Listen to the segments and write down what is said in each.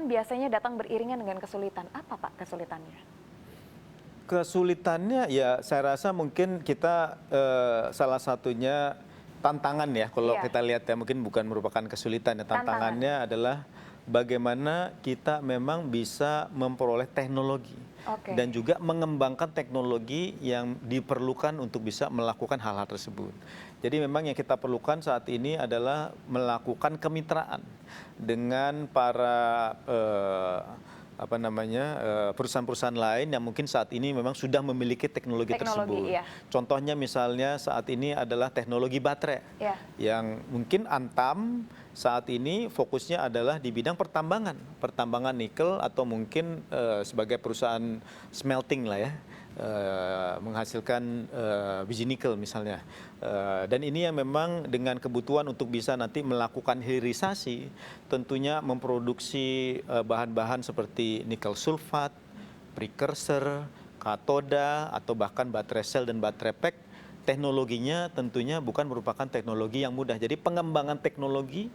biasanya datang beriringan dengan kesulitan. Apa Pak kesulitannya? Kesulitannya ya saya rasa mungkin kita salah satunya tantangan ya kalau Iya, kita lihat ya mungkin bukan merupakan kesulitan ya tantangan. tantangannya adalah bagaimana kita memang bisa memperoleh teknologi Oke, dan juga mengembangkan teknologi yang diperlukan untuk bisa melakukan hal-hal tersebut. Jadi memang yang kita perlukan saat ini adalah melakukan kemitraan dengan para apa namanya perusahaan-perusahaan lain yang mungkin saat ini memang sudah memiliki teknologi teknologi, tersebut. iya. Contohnya misalnya saat ini adalah teknologi baterai Iya, yang mungkin Antam saat ini fokusnya adalah di bidang pertambangan, pertambangan nikel atau mungkin sebagai perusahaan smelting lah ya, menghasilkan biji nikel misalnya. Dan ini yang memang dengan kebutuhan untuk bisa nanti melakukan hilirisasi, tentunya memproduksi bahan-bahan seperti nikel sulfat, precursor, katoda, atau bahkan baterai sel dan baterai pack, teknologinya tentunya bukan merupakan teknologi yang mudah. Jadi pengembangan teknologi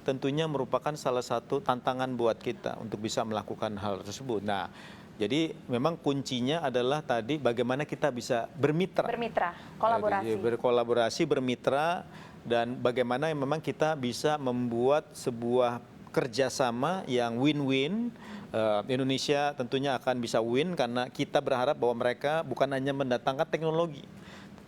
tentunya merupakan salah satu tantangan buat kita untuk bisa melakukan hal tersebut. Nah, jadi memang kuncinya adalah tadi bagaimana kita bisa bermitra. bermitra, Jadi kolaborasi. berkolaborasi, bermitra, dan bagaimana yang memang kita bisa membuat sebuah kerjasama yang win-win. Indonesia tentunya akan bisa win karena kita berharap bahwa mereka bukan hanya mendatangkan teknologi,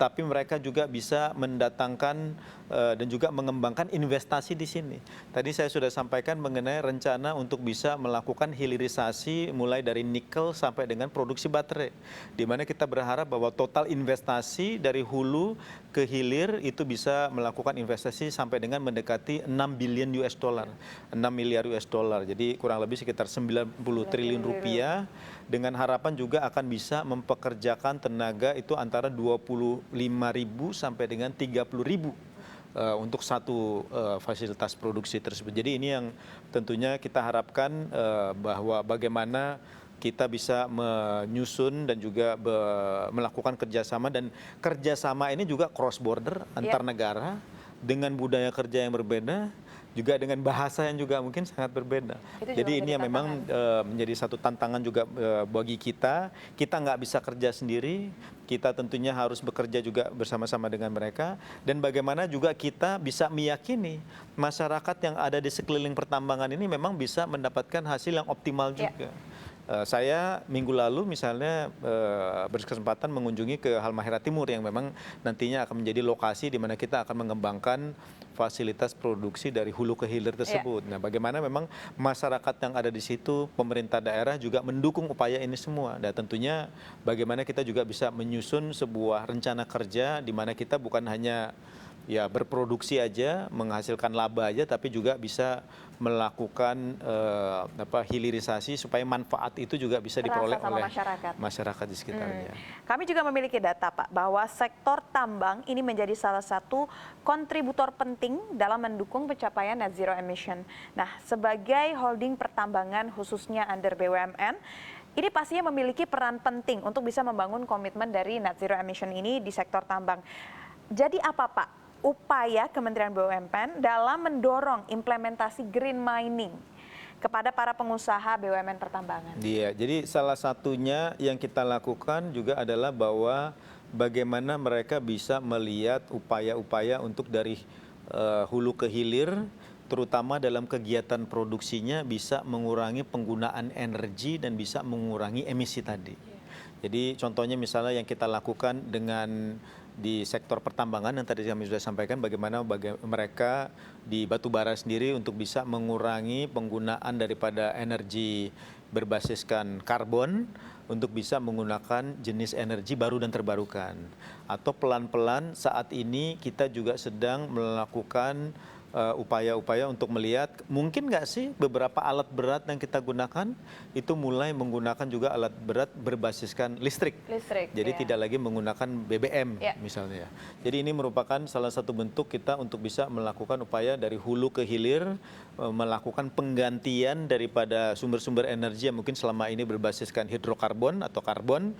tapi mereka juga bisa mendatangkan dan juga mengembangkan investasi di sini. Tadi saya sudah sampaikan mengenai rencana untuk bisa melakukan hilirisasi mulai dari nikel sampai dengan produksi baterai, di mana kita berharap bahwa total investasi dari hulu ke hilir itu bisa melakukan investasi sampai dengan mendekati 6 billion US dollar, 6 miliar US dollar. Jadi kurang lebih sekitar 90 triliun rupiah, dengan harapan juga akan bisa mempekerjakan tenaga itu antara 25.000 sampai dengan 30.000 untuk satu fasilitas produksi tersebut. Jadi ini yang tentunya kita harapkan bahwa bagaimana kita bisa menyusun dan juga melakukan kerjasama, dan kerjasama ini juga cross border antar negara dengan budaya kerja yang berbeda, juga dengan bahasa yang juga mungkin sangat berbeda. Itu juga Jadi ini menjadi yang memang tantangan. menjadi satu tantangan juga bagi kita. Kita nggak bisa kerja sendiri, kita tentunya harus bekerja juga bersama-sama dengan mereka. Dan bagaimana juga kita bisa meyakini masyarakat yang ada di sekeliling pertambangan ini memang bisa mendapatkan hasil yang optimal Ya. juga. Saya minggu lalu misalnya berkesempatan mengunjungi ke Halmahera Timur yang memang nantinya akan menjadi lokasi di mana kita akan mengembangkan fasilitas produksi dari hulu ke hilir tersebut. Nah, bagaimana memang masyarakat yang ada di situ, pemerintah daerah juga mendukung upaya ini semua. Dan tentunya bagaimana kita juga bisa menyusun sebuah rencana kerja di mana kita bukan hanya ya berproduksi aja, menghasilkan laba aja, tapi juga bisa melakukan hilirisasi supaya manfaat itu juga bisa diperoleh Terasa sama oleh masyarakat. masyarakat di sekitarnya. Kami juga memiliki data Pak bahwa sektor tambang ini menjadi salah satu kontributor penting dalam mendukung pencapaian net zero emission. Nah, sebagai holding pertambangan khususnya under BUMN, ini pastinya memiliki peran penting untuk bisa membangun komitmen dari net zero emission ini di sektor tambang. Jadi apa Pak upaya Kementerian BUMN dalam mendorong implementasi green mining kepada para pengusaha BUMN pertambangan? Iya, jadi salah satunya yang kita lakukan juga adalah bahwa bagaimana mereka bisa melihat upaya-upaya untuk dari hulu ke hilir, terutama dalam kegiatan produksinya bisa mengurangi penggunaan energi dan bisa mengurangi emisi tadi. Jadi contohnya misalnya yang kita lakukan dengan di sektor pertambangan yang tadi kami sudah sampaikan, bagaimana mereka di batu bara sendiri untuk bisa mengurangi penggunaan daripada energi berbasiskan karbon untuk bisa menggunakan jenis energi baru dan terbarukan. Atau pelan-pelan saat ini kita juga sedang melakukan upaya-upaya untuk melihat mungkin nggak sih beberapa alat berat yang kita gunakan itu mulai menggunakan juga alat berat berbasiskan listrik. Jadi tidak lagi menggunakan BBM misalnya. Jadi ini merupakan salah satu bentuk kita untuk bisa melakukan upaya dari hulu ke hilir, melakukan penggantian daripada sumber-sumber energi yang mungkin selama ini berbasiskan hidrokarbon atau karbon,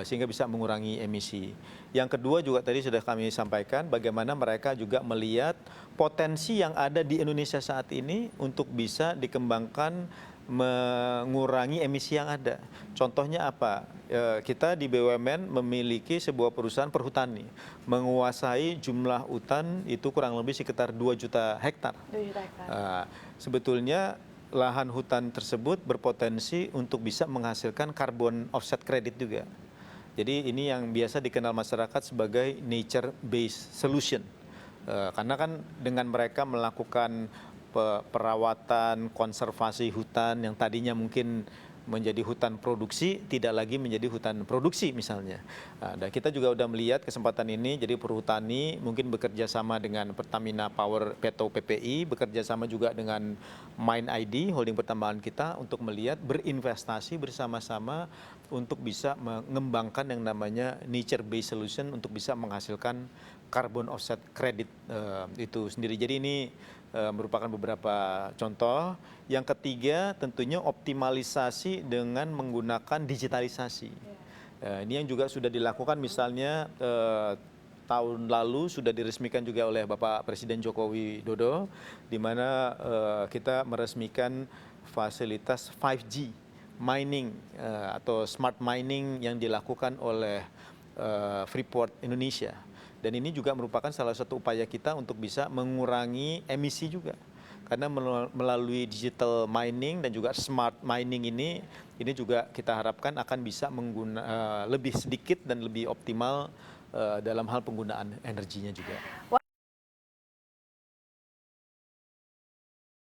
sehingga bisa mengurangi emisi. Yang kedua juga tadi sudah kami sampaikan bagaimana mereka juga melihat potensi yang ada di Indonesia saat ini untuk bisa dikembangkan mengurangi emisi yang ada. Contohnya apa? Kita di BUMN memiliki sebuah perusahaan perhutani, menguasai jumlah hutan itu kurang lebih sekitar 2 juta hektar. 2 juta hektar. Sebetulnya lahan hutan tersebut berpotensi untuk bisa menghasilkan carbon offset credit juga. Jadi ini yang biasa dikenal masyarakat sebagai nature based solution. Karena kan dengan mereka melakukan perawatan, konservasi hutan yang tadinya mungkin menjadi hutan produksi, tidak lagi menjadi hutan produksi misalnya. Dan kita juga sudah melihat kesempatan ini, jadi perhutani mungkin bekerja sama dengan Pertamina Power Petro PPI, bekerja sama juga dengan MindID, holding pertambangan kita, untuk melihat berinvestasi bersama-sama untuk bisa mengembangkan yang namanya nature based solution untuk bisa menghasilkan carbon offset credit itu sendiri. Jadi ini merupakan beberapa contoh. Yang ketiga tentunya optimalisasi dengan menggunakan digitalisasi. Ini yang juga sudah dilakukan misalnya tahun lalu sudah diresmikan juga oleh Bapak Presiden Joko Widodo, di mana kita meresmikan fasilitas 5G mining atau smart mining yang dilakukan oleh Freeport Indonesia. Dan ini juga merupakan salah satu upaya kita untuk bisa mengurangi emisi juga. Karena melalui digital mining dan juga smart mining ini juga kita harapkan akan bisa lebih sedikit dan lebih optimal dalam hal penggunaan energinya juga.